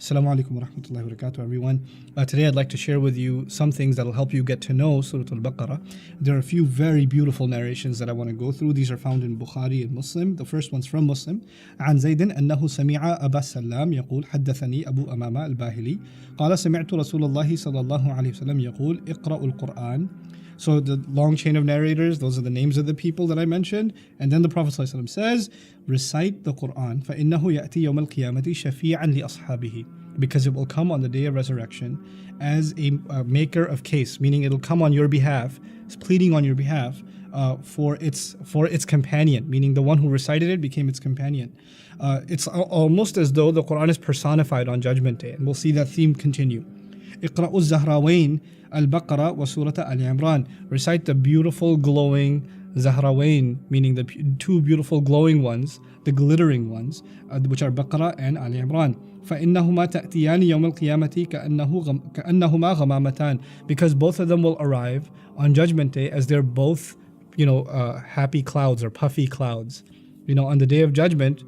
Assalamu alaikum wa rahmatullahi wa barakatuh, everyone. Today I'd like to share with you some things that will help you get to know Surah Al-Baqarah. There are a few very beautiful narrations that I want to go through. These are found in Bukhari and Muslim. The first one's from Muslim. عن زيد أنه سمع أبا السلام يقول حدثني أبو أمامة الباهلي قال سمعت رسول الله صلى الله عليه وسلم يقول اقرأوا القرآن. So the long chain of narrators, those are the names of the people that I mentioned. And then the Prophet ﷺ says, recite the Qur'an. فَإِنَّهُ يَأْتِي يَوْمَ الْقِيَامَةِ شَفِيعًا لِأَصْحَابِهِ. Because it will come on the day of resurrection as a maker of case, meaning it'll come on your behalf, it's pleading on your behalf for its companion, meaning the one who recited it became its companion. It's almost as though the Qur'an is personified on Judgment Day. And we'll see that theme continue. اقرأوا الزهراوين Al-Baqarah wa Surah Al-Imran. Recite the beautiful glowing Zahrawain, meaning the two beautiful glowing ones, the glittering ones, which are Baqarah and Al-Imran. فَإِنَّهُمَا تَأْتِيَانِ يَوْمَ الْقِيَامَةِ كَأَنَّهُمَا غَمَامَتَانِ. Because both of them will arrive on Judgment Day as they're both, happy clouds or puffy clouds. On the Day of Judgment,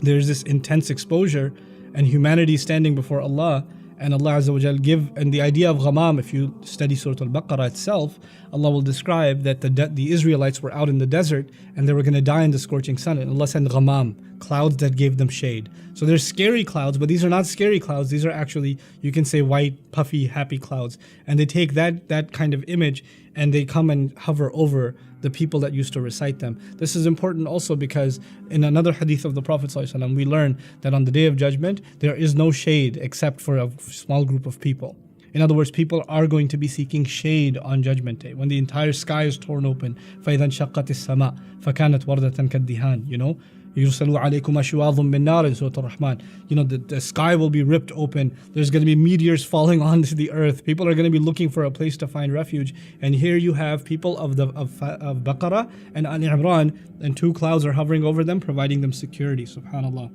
there's this intense exposure and humanity standing before Allah. And Allah Azza wa Jal and the idea of ghamam, if you study Surah Al-Baqarah itself, Allah will describe that the Israelites were out in the desert and they were going to die in the scorching sun. And Allah sent ghamam, clouds that gave them shade. So there's scary clouds, but these are not scary clouds. These are actually, you can say, white, puffy, happy clouds. And they take that kind of image and they come and hover over the people that used to recite them. This is important also because in another hadith of the Prophet ﷺ, we learn that on the Day of Judgment, there is no shade except for a small group of people. In other words, people are going to be seeking shade on Judgment Day when the entire sky is torn open. فَإِذَا انشَقَّتِ السَّمَاء فَكَانَتْ وَرْدَةً كَالدِّهَانِ يُرْسَلُ عَلَيْكُمْ أَشْوَاظٌ مِّن نَارٍ in Surah Ar-Rahman. The sky will be ripped open. There's going to be meteors falling onto the earth. People are going to be looking for a place to find refuge. And here you have people of Baqarah and Al-Imran, and two clouds are hovering over them, providing them security. SubhanAllah.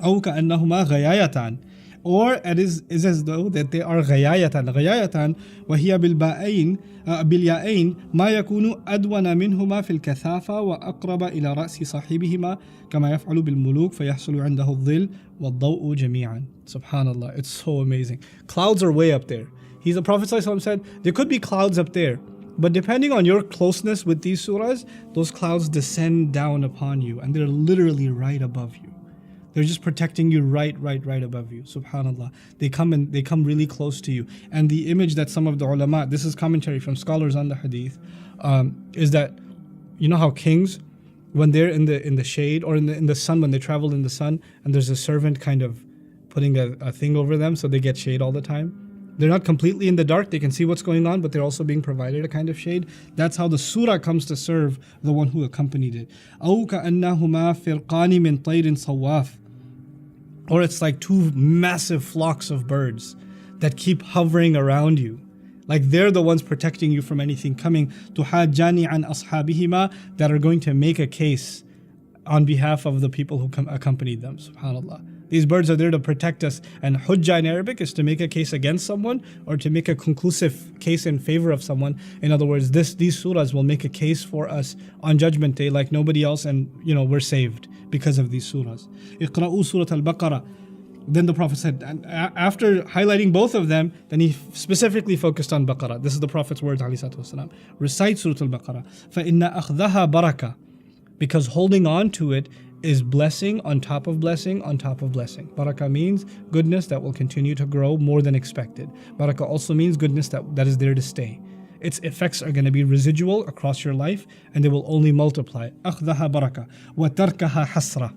أو كأنهما غيايتان. Or it is as though that they are غيايتان. غيايتان وهي بالياءين ما يكون أدون منهما في الكثافة وأقرب إلى رأس صاحبهما كما يفعل بالملوك فيحصل عنده الظل والضوء جميعا. SubhanAllah, it's so amazing. Clouds are way up there. The Prophet ﷺ said, there could be clouds up there, but depending on your closeness with these surahs, those clouds descend down upon you and they're literally right above you. They're just protecting you right above you. SubhanAllah. They come really close to you. And the image that some of the ulama, this is commentary from scholars on the hadith, is that, how kings, when they're in the shade or in the sun, when they travel in the sun, and there's a servant kind of putting a thing over them so they get shade all the time. They're not completely in the dark, they can see what's going on, but they're also being provided a kind of shade. That's how the surah comes to serve the one who accompanied it. أَوْ كَأَنَّهُمَا فِرْقَانِ مِنْ طَيْرٍ صَوَّافٍ. Or it's like two massive flocks of birds that keep hovering around you. Like they're the ones protecting you from anything coming. تُحَاجَّانِ عَنْ أَصْحَابِهِمَا, that are going to make a case on behalf of the people who accompanied them. SubhanAllah. These birds are there to protect us. And hujjah in Arabic is to make a case against someone or to make a conclusive case in favor of someone. In other words, these surahs will make a case for us on Judgment Day like nobody else, and we're saved because of these surahs. اقرأوا Surah Al-Baqarah. Then the Prophet said, and after highlighting both of them, then he specifically focused on Baqarah. This is the Prophet's words, ﷺ. Recite Surah Al-Baqarah. فَإِنَّ أَخْذَهَا barakah. Because holding on to it is blessing on top of blessing on top of blessing. Barakah means goodness that will continue to grow more than expected. Barakah also means goodness that is there to stay. Its effects are going to be residual across your life and they will only multiply. أَخْذَهَا barakah وَتَرْكَهَا حَسْرَةً.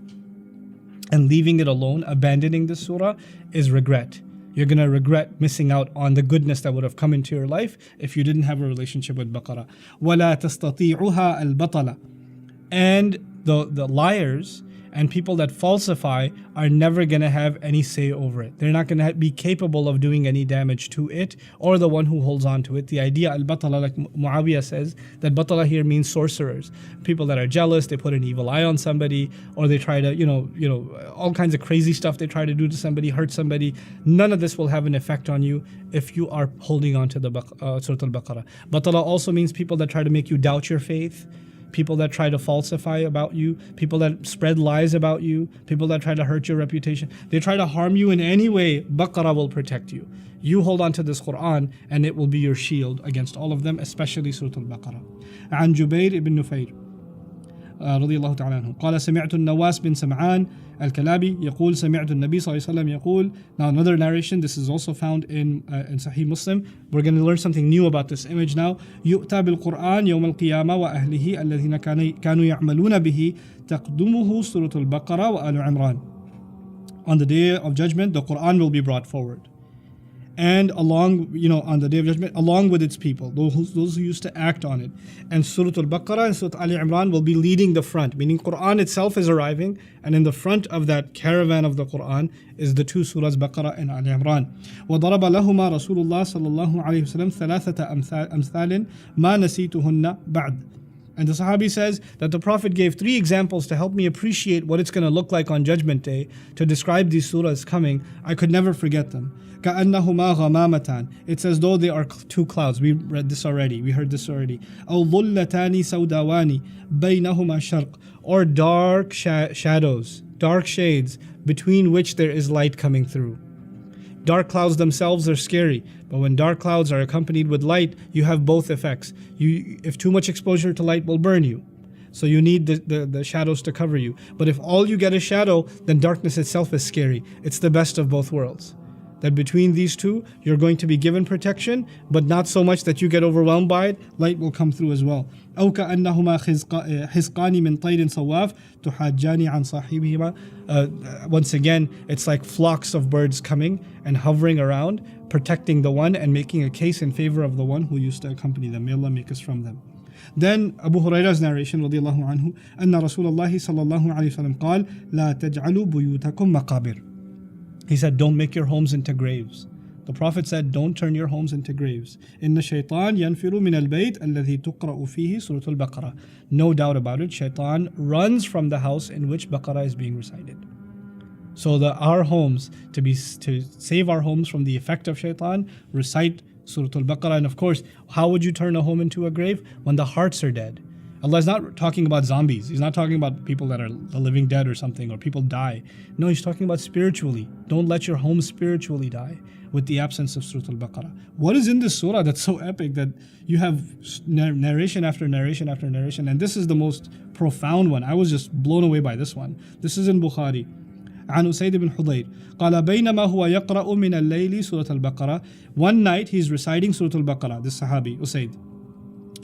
And leaving it alone, abandoning the surah, is regret. You're going to regret missing out on the goodness that would have come into your life if you didn't have a relationship with Baqarah. وَلَا تَسْتَطِيعُهَا الْبَطَلَ. And the liars and people that falsify are never going to have any say over it. They're not going to be capable of doing any damage to it or the one who holds on to it. The idea al-batala, like Muawiyah says, that batala here means sorcerers. People that are jealous, they put an evil eye on somebody, or they try to, all kinds of crazy stuff they try to do to somebody, hurt somebody. None of this will have an effect on you if you are holding on to the Surah Al-Baqarah. Batala also means people that try to make you doubt your faith, people that try to falsify about you, people that spread lies about you, people that try to hurt your reputation, they try to harm you in any way, Baqarah will protect you. You hold on to this Qur'an and it will be your shield against all of them, especially Surah Al-Baqarah. عن جبير بن نفير رضي الله تعالى عنه قال سمعت النواس بن سمعان الكلابي يقول سمعت النبي صلى الله عليه وسلم يقول. Now another narration, this is also found in Sahih Muslim. We're going to learn something new about this image now. يؤتى بالقرآن يوم القيامة وأهله الذين كانوا يعملون به تقدمه سورة البقرة وآل عمران. On the day of judgment, the Qur'an will be brought forward. And along, on the day of judgment, along with its people, those who used to act on it. And Surah Al-Baqarah and Surah Ali Imran will be leading the front, meaning Qur'an itself is arriving, and in the front of that caravan of the Qur'an is the two surahs, Baqarah and Ali Imran. وَضَرَبَ لَهُمَا رَسُولُ اللَّهِ صَلَّى اللَّهُ عَلَيْهِ وسلم ثَلَاثَةَ أَمْثَالٍ مَا نَسِيتُهُنَّ بَعْدٍ. And the Sahabi says that the Prophet gave 3 examples to help me appreciate what it's going to look like on Judgment Day, to describe these surahs coming. I could never forget them. كَأَنَّهُمَا غَمَامَتان. It's as though they are 2 clouds. We read this already. We heard this already. أَوْ ظُلَّتَانِ سَوْدَوَانِ بَيْنَهُمَا شَرْقٌ. Or dark shadows, dark shades, between which there is light coming through. Dark clouds themselves are scary, but when dark clouds are accompanied with light, you have both effects. If too much exposure to light will burn you, so you need the shadows to cover you. But if all you get is shadow, then darkness itself is scary. It's the best of both worlds. That between these two, you're going to be given protection, but not so much that you get overwhelmed by it. Light will come through as well. أو كأنهما حزقان من طير صواف تحاجان عن صاحبهما. Once again, it's like flocks of birds coming and hovering around, protecting the one and making a case in favor of the one who used to accompany them. May Allah make us from them. Then Abu Hurairah's narration رضي الله عنه أن رسول الله صلى الله عليه وسلم قال لا تجعلوا بيوتكم مقابر. He said, don't make your homes into graves. The Prophet said, don't turn your homes into graves. إن الشيطان ينفر من البيت الذي تقرأ فيه سورة البقرة. No doubt about it, Shaytaan runs from the house in which Baqarah is being recited. So our homes, to save our homes from the effect of Shaytaan, recite Surah Al-Baqarah. And of course, how would you turn a home into a grave? When the hearts are dead. Allah is not talking about zombies. He's not talking about people that are the living dead or something, or people die. No, He's talking about spiritually. Don't let your home spiritually die with the absence of Surah Al-Baqarah. What is in this surah that's so epic that you have narration after narration after narration? And this is the most profound one. I was just blown away by this one. This is in Bukhari. عن أسيد بن حضير قال بينما هو يقرأ من الليل سورة البقرة. One night he's reciting Surah Al-Baqarah, this Sahabi, Usaid.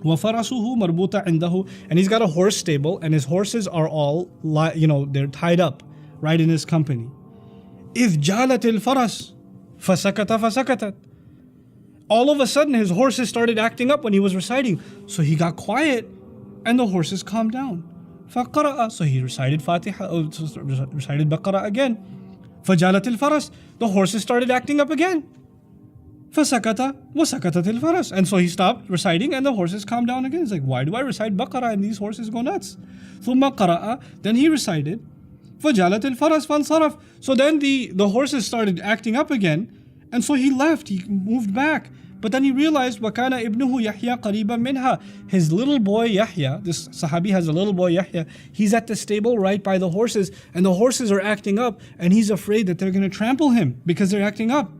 وَفَرَسُهُ مَرْبُوطًا عِنْدَهُ. And he's got a horse stable, and his horses are all, they're tied up right in his company. إِذْ جَالَتِ الْفَرَسُ فَسَكَتَتْ. All of a sudden, his horses started acting up when he was reciting. So he got quiet, and the horses calmed down. فَقَرَأَ. So he recited recited Baqarah again. فَجَالَتِ الْفَرَسُ. The horses started acting up again. فَسَكَتَ وَسَكَتَتِ الْفَرَسُ. And so he stopped reciting and the horses calmed down again. He's like, why do I recite Baqarah and these horses go nuts? ثُمَّ قَرَأَ. Then he recited فَجَالَتِ الْفَرَسُ فَانْصَرَفَ. So then the horses started acting up again, and so he left, he moved back. But then he realized وَكَانَ ابْنُهُ يَحْيَى قَرِيبًا مِنْهَا. His little boy Yahya, this Sahabi has a little boy Yahya, he's at the stable right by the horses, and the horses are acting up, and he's afraid that they're going to trample him because they're acting up.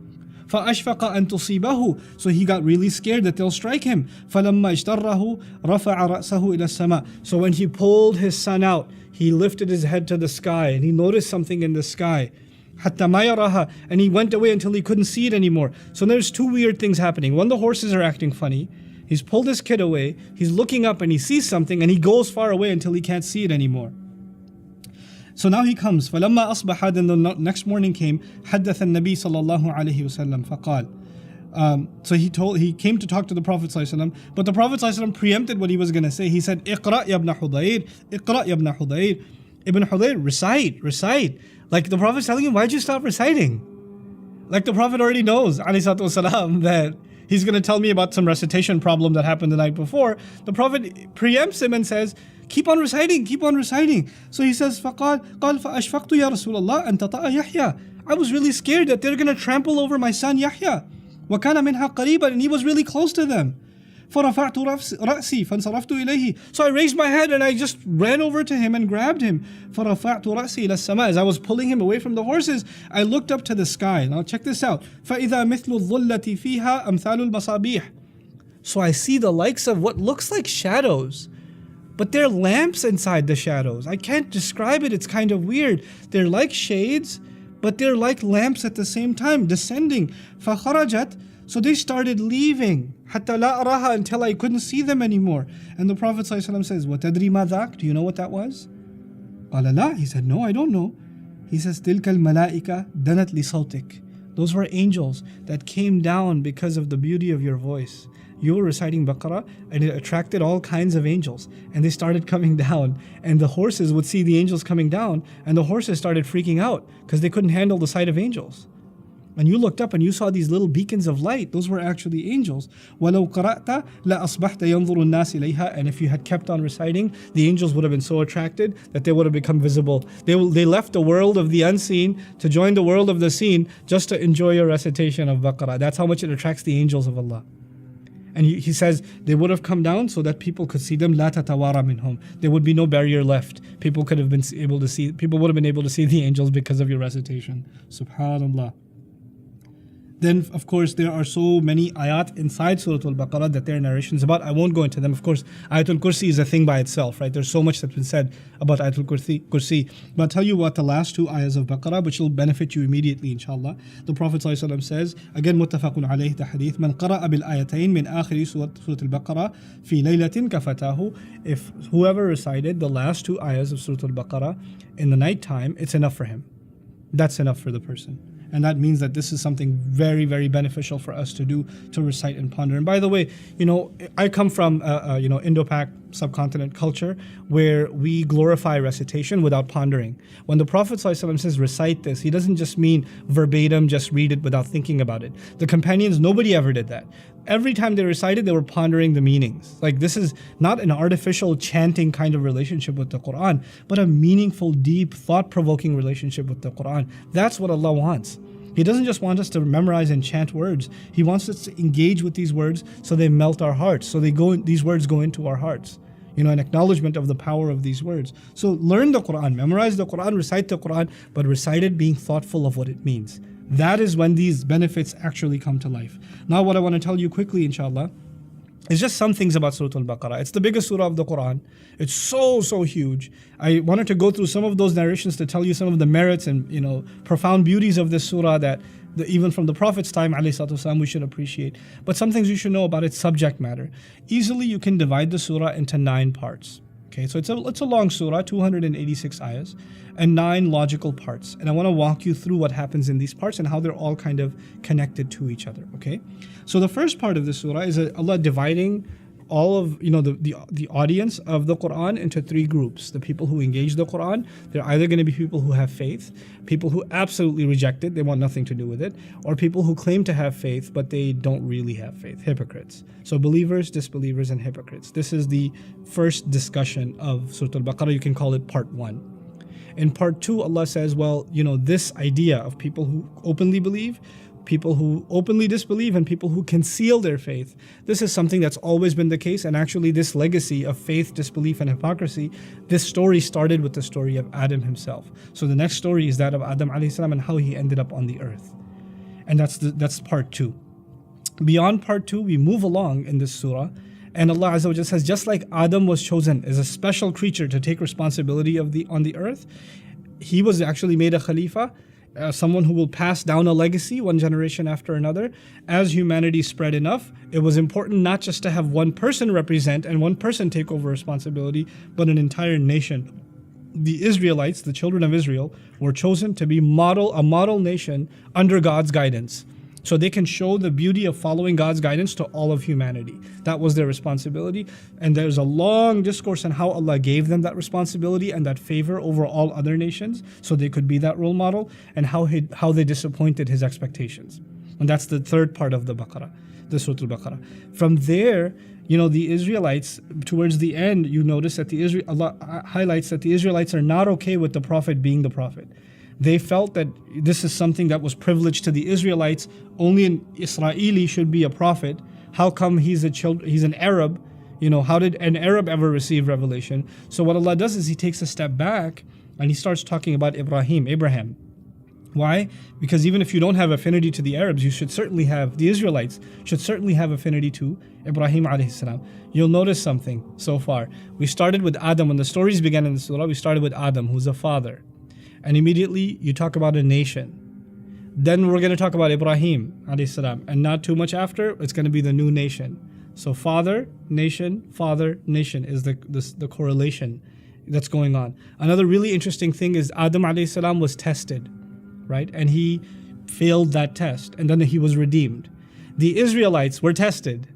فأشفق أن تصيبه. So he got really scared that they'll strike him. فلما اجتره رفع رأسه إلى السماء. So when he pulled his son out, he lifted his head to the sky, and he noticed something in the sky. حتى ما يراها. And he went away until he couldn't see it anymore. So there's 2 weird things happening. One, the horses are acting funny. He's pulled his kid away. He's looking up and he sees something, and he goes far away until he can't see it anymore. So now he comes. فَلَمَّا أَصْبَحَ. Then the next morning came. حَدَّثَ النَّبِي صَلَّى اللَّهُ عَلَيْهِ وسلم فقال. So he came to talk to the Prophet ﷺ, but the Prophet ﷺ preempted what he was going to say. He said, اقرأ يا ابن حضير, اقرأ يا ابن حضير. Ibn Hudayr, recite. Like the Prophet's telling him, why'd you stop reciting? Like the Prophet already knows, ﷺ, that he's going to tell me about some recitation problem that happened the night before. The Prophet preempts him and says, keep on reciting. So he says, فَقَالْ فَأَشْفَقْتُ يَا رَسُولَ اللَّهِ أَن تَطَأَ يَحْيَى. I was really scared that they're going to trample over my son Yahya. وَكَانَ مِنْهَا قَرِيبًا. And he was really close to them. فَرَفَعْتُ رَأْسِي فَانْصَرَفْتُ إِلَيْهِ. So I raised my head and I just ran over to him and grabbed him. فَرَفَعْتُ رَأْسِي إِلَى السَّمَاءِ. As I was pulling him away from the horses, I looked up to the sky. Now check this out. فَإِذَا مِثْلُ الظُّلَّةِ فِيهَا أَمْثَالُ الْمَصَابِيحِ. So I see the likes of what looks like shadows, but they're lamps inside the shadows. I can't describe it, it's kind of weird. They're like shades, but they're like lamps at the same time, descending. فَخَرَجَتْ. So they started leaving. حَتَّى لَا أَرَاهَا. Until I couldn't see them anymore. And the Prophet ﷺ says, وَتَدْرِي مَا ذَاكَ. Do you know what that was? قَالَ لَا. He said, no, I don't know. He says, تِلْكَ الْمَلَائِكَةِ دَنَتْ لِصَوْتِكَ. Those were angels that came down because of the beauty of your voice. You were reciting Baqarah and it attracted all kinds of angels, and they started coming down, and the horses would see the angels coming down, and the horses started freaking out because they couldn't handle the sight of angels. And you looked up and you saw these little beacons of light. Those were actually angels. وَلَوْ قَرَأْتَ لَأَصْبَحْتَ يَنْظُرُ النَّاسِ إِلَيْهَا. And if you had kept on reciting, the angels would have been so attracted that they would have become visible. They left the world of the unseen to join the world of the seen just to enjoy your recitation of Baqarah. That's how much it attracts the angels of Allah. And he says they would have come down so that people could see them. لا تتوارى منهم. There would be no barrier left. People would have been able to see the angels because of your recitation. SubhanAllah. Then, of course, there are so many ayat inside Surah Al-Baqarah that there are narrations about. I won't go into them. Of course, Ayatul Kursi is a thing by itself, right? There's so much that's been said about Ayatul Kursi. But I'll tell you what the last two ayahs of Baqarah, which will benefit you immediately, inshallah. The Prophet ﷺ says, again, muttafaqun alayhi, the hadith, من قرأ بالآيتين من آخر سورة البقرة في ليلة كفتاه. If whoever recited the last two ayahs of Surah Al-Baqarah in the night time, it's enough for him. That's enough for the person. And that means that this is something very, very beneficial for us to do, to recite and ponder. And by the way, I come from, Indo-Pak subcontinent culture where we glorify recitation without pondering. When the Prophet ﷺ says recite this, he doesn't just mean verbatim, just read it without thinking about it. The companions, nobody ever did that. Every time they recited, they were pondering the meanings. Like, this is not an artificial chanting kind of relationship with the Qur'an, but a meaningful, deep, thought-provoking relationship with the Qur'an. That's what Allah wants. He doesn't just want us to memorize and chant words. He wants us to engage with these words so they melt our hearts, so these words go into our hearts. An acknowledgement of the power of these words. So learn the Qur'an, memorize the Qur'an, recite the Qur'an, but recite it being thoughtful of what it means. That is when these benefits actually come to life. Now what I want to tell you quickly, inshallah, is just some things about Surah Al-Baqarah. It's the biggest surah of the Qur'an. It's so huge. I wanted to go through some of those narrations to tell you some of the merits and profound beauties of this surah that even from the Prophet's time, ﷺ, we should appreciate. But some things you should know about its subject matter. Easily you can divide the surah into 9 parts. Okay, so it's a long surah, 286 ayahs, and 9 logical parts. And I want to walk you through what happens in these parts and how they're all kind of connected to each other. Okay, so the first part of the surah is Allah dividing all of the audience of the Qur'an into 3 groups. The people who engage the Qur'an, they're either going to be people who have faith, people who absolutely reject it, they want nothing to do with it, or people who claim to have faith but they don't really have faith, hypocrites. So believers, disbelievers, and hypocrites. This is the first discussion of Surah Al-Baqarah. You can call it part 1. In part 2, Allah says, this idea of people who openly believe, people who openly disbelieve, and people who conceal their faith. This is something that's always been the case, and actually this legacy of faith, disbelief, and hypocrisy, this story started with the story of Adam himself. So the next story is that of Adam alayhi salam and how he ended up on the earth. And that's part 2. Beyond part 2, we move along in this surah, and Allah Azza wa Jalla says, just like Adam was chosen as a special creature to take responsibility on the earth, he was actually made a Khalifa, someone who will pass down a legacy one generation after another. As humanity spread enough, it was important not just to have one person represent and one person take over responsibility, but an entire nation. The Israelites, the children of Israel, were chosen to be a model nation under God's guidance. So they can show the beauty of following God's guidance to all of humanity. That was their responsibility. And there's a long discourse on how Allah gave them that responsibility and that favor over all other nations, so they could be that role model, and how they disappointed His expectations. And that's the third part of the Baqarah, the Surah Al-Baqarah. From there, the Israelites, towards the end, you notice that Allah highlights that the Israelites are not okay with the Prophet being the Prophet. They felt that this is something that was privileged to the Israelites. Only an Israeli should be a prophet. How come he's an Arab? How did an Arab ever receive revelation? So what Allah does is He takes a step back and He starts talking about Abraham. Why? Because even if you don't have affinity to the Arabs, the Israelites should certainly have affinity to Ibrahim alayhi salam. You'll notice something so far. We started with Adam. When the stories began in the surah, we started with Adam, who's a father. And immediately you talk about a nation. Then we're going to talk about Ibrahim alayhi salam. And not too much after, it's going to be the new nation. So father, nation is the correlation that's going on. Another really interesting thing is Adam alayhi salam was tested. Right? And he failed that test, and then he was redeemed. The Israelites were tested,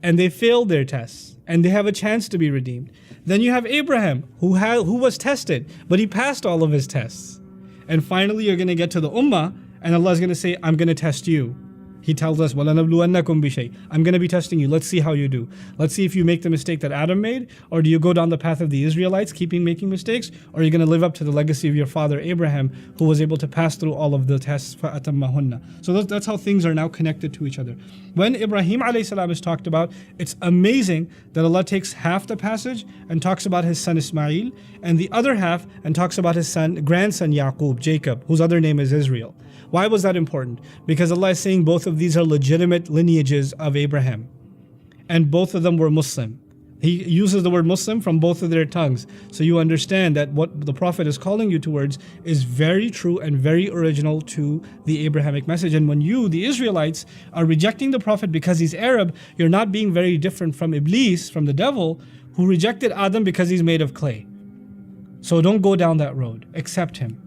and they failed their tests, and they have a chance to be redeemed. Then you have Abraham, who was tested, but he passed all of his tests. And finally, you're going to get to the Ummah, and Allah is going to say, I'm going to test you. He tells us, وَلَنَبْلُوَنَّكُمْ بِشَيْءٍ. I'm going to be testing you. Let's see how you do. Let's see if you make the mistake that Adam made, or do you go down the path of the Israelites, keeping making mistakes, or are you going to live up to the legacy of your father Abraham, who was able to pass through all of the tests, فَأَتَمَّهُنَّ. So that's how things are now connected to each other. When Ibrahim alayhi salam is talked about, it's amazing that Allah takes half the passage and talks about his son Ismail, and the other half and talks about his grandson Yaqub, Jacob, whose other name is Israel. Why was that important? Because Allah is saying both of these are legitimate lineages of Abraham. And both of them were Muslim. He uses the word Muslim from both of their tongues. So you understand that what the Prophet is calling you towards is very true and very original to the Abrahamic message. And when you, the Israelites, are rejecting the Prophet because he's Arab, you're not being very different from Iblis, from the devil, who rejected Adam because he's made of clay. So don't go down that road. Accept him.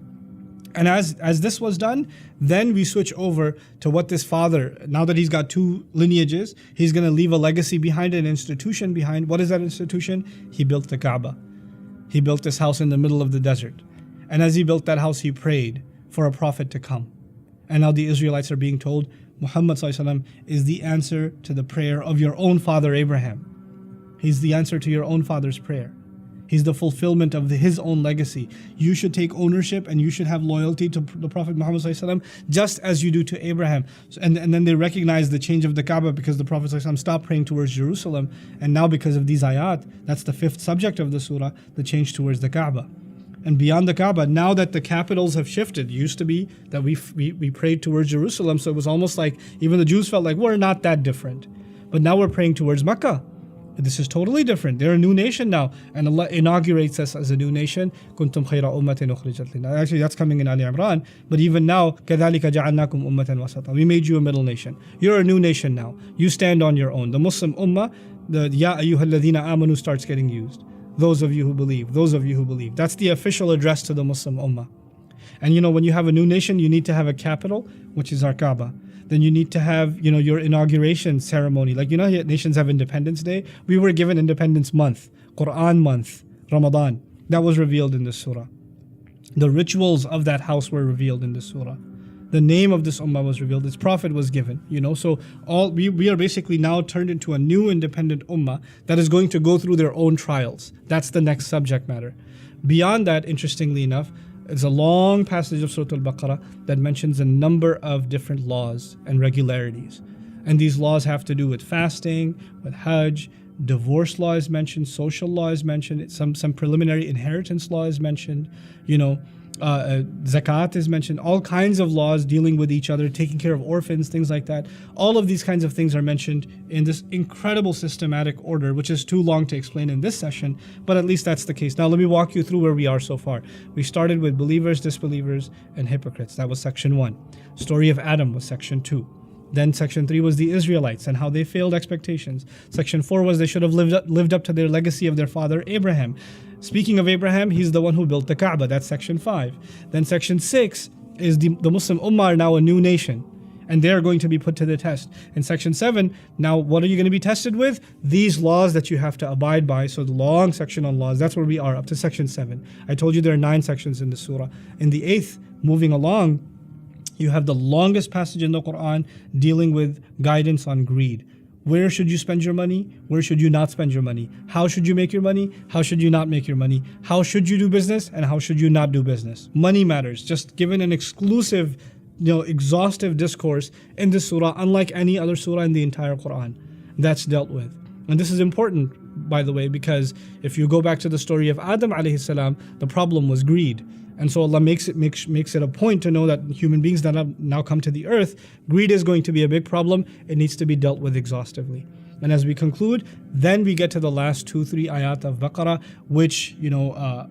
And as this was done, then we switch over to what this father, now that he's got two lineages, he's going to leave a legacy behind, an institution behind. What is that institution? He built the Kaaba. He built this house in the middle of the desert. And as he built that house, he prayed for a prophet to come. And now the Israelites are being told, Muhammad ﷺ is the answer to the prayer of your own father Abraham. He's the answer to your own father's prayer. He's the fulfillment of his own legacy. You should take ownership and you should have loyalty to the Prophet Muhammad ﷺ just as you do to Abraham. And then they recognize the change of the Kaaba because the Prophet ﷺ stopped praying towards Jerusalem. And now because of these ayat, that's the fifth subject of the surah, the change towards the Kaaba. And beyond the Kaaba, now that the capitals have shifted, it used to be that we prayed towards Jerusalem, so it was almost like even the Jews felt like we're not that different. But now we're praying towards Mecca. This is totally different. They're a new nation now, and Allah inaugurates us as a new nation. Kuntum khayra ummatin ukhrijat lin-nas. Actually, that's coming in Ali Imran. But even now, كَذَلِكَ جَعَلْنَاكُمْ أُمَّةً وَسَطًا. We made you a middle nation. You're a new nation now. You stand on your own. The Muslim ummah, the Ya ayyuhal ladhina amanu starts getting used. Those of you who believe. Those of you who believe. That's the official address to the Muslim ummah. And when you have a new nation, you need to have a capital, which is our Kaaba. Then you need to have, your inauguration ceremony. Like, nations have Independence Day. We were given Independence Month, Qur'an month, Ramadan. That was revealed in this surah. The rituals of that house were revealed in this surah. The name of this ummah was revealed. Its prophet was given. So we are basically now turned into a new independent ummah that is going to go through their own trials. That's the next subject matter. Beyond that, interestingly enough, it's a long passage of Surah Al-Baqarah that mentions a number of different laws and regularities. And these laws have to do with fasting, with Hajj, divorce law is mentioned, social law is mentioned, some preliminary inheritance law is mentioned, zakat is mentioned, all kinds of laws dealing with each other, taking care of orphans, things like that. All of these kinds of things are mentioned in this incredible systematic order, which is too long to explain in this session, but at least that's the case. Now let me walk you through where we are so far. We started with believers, disbelievers, and hypocrites. That was section 1. Story of Adam was section 2. Then section 3 was the Israelites and how they failed expectations. Section 4 was they should have lived up to their legacy of their father Abraham. Speaking of Abraham, he's the one who built the Kaaba. That's section 5. Then section 6 is the Muslim Ummah are now a new nation. And they're going to be put to the test. In section 7, now what are you going to be tested with? These laws that you have to abide by. So the long section on laws, that's where we are up to section 7. I told you there are 9 sections in the surah. In the 8th, moving along, you have the longest passage in the Qur'an dealing with guidance on greed. Where should you spend your money? Where should you not spend your money? How should you make your money? How should you not make your money? How should you do business? And how should you not do business? Money matters. Just given an exclusive, exhaustive discourse in this surah, unlike any other surah in the entire Qur'an. that's dealt with. And this is important, by the way, because if you go back to the story of Adam alayhi salam, the problem was greed. And so Allah makes it a point to know that human beings that have now come to the earth, greed is going to be a big problem. It needs to be dealt with exhaustively. And as we conclude, then we get to the last 2-3 ayat of Baqarah, which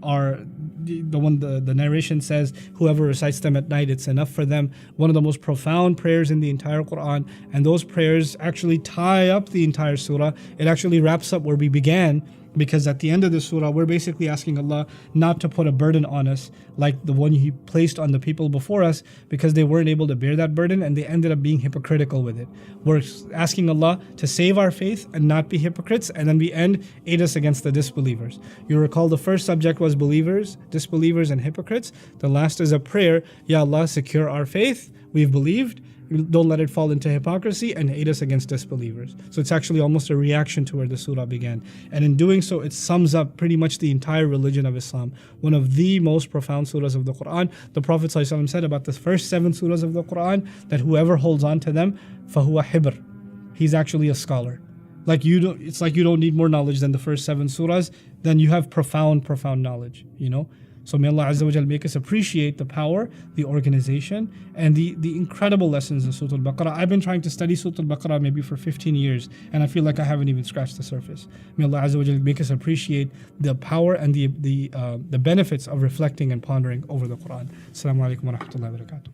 are the one the narration says, whoever recites them at night, it's enough for them. One of the most profound prayers in the entire Qur'an, and those prayers actually tie up the entire surah. It actually wraps up where we began. Because at the end of the surah, we're basically asking Allah not to put a burden on us like the one He placed on the people before us, because they weren't able to bear that burden and they ended up being hypocritical with it. We're asking Allah to save our faith and not be hypocrites, and then we end, aid us against the disbelievers. You recall the first subject was believers, disbelievers and hypocrites. The last is a prayer, Ya Allah, secure our faith, we've believed. Don't let it fall into hypocrisy, and aid us against disbelievers. So it's actually almost a reaction to where the surah began. And in doing so, it sums up pretty much the entire religion of Islam. One of the most profound surahs of the Qur'an. The Prophet ﷺ said about the first 7 surahs of the Qur'an that whoever holds on to them, فَهُوَ حِبْر. He's actually a scholar. It's like you don't need more knowledge than the first 7 surahs. Then you have profound knowledge, So may Allah Azza wa Jal make us appreciate the power, the organization, and the incredible lessons in Surah Al-Baqarah. I've been trying to study Surah Al-Baqarah maybe for 15 years, and I feel like I haven't even scratched the surface. May Allah Azza wa Jal make us appreciate the power and the benefits of reflecting and pondering over the Quran. Assalamu alaikum wa rahmatullahi wa barakatuh.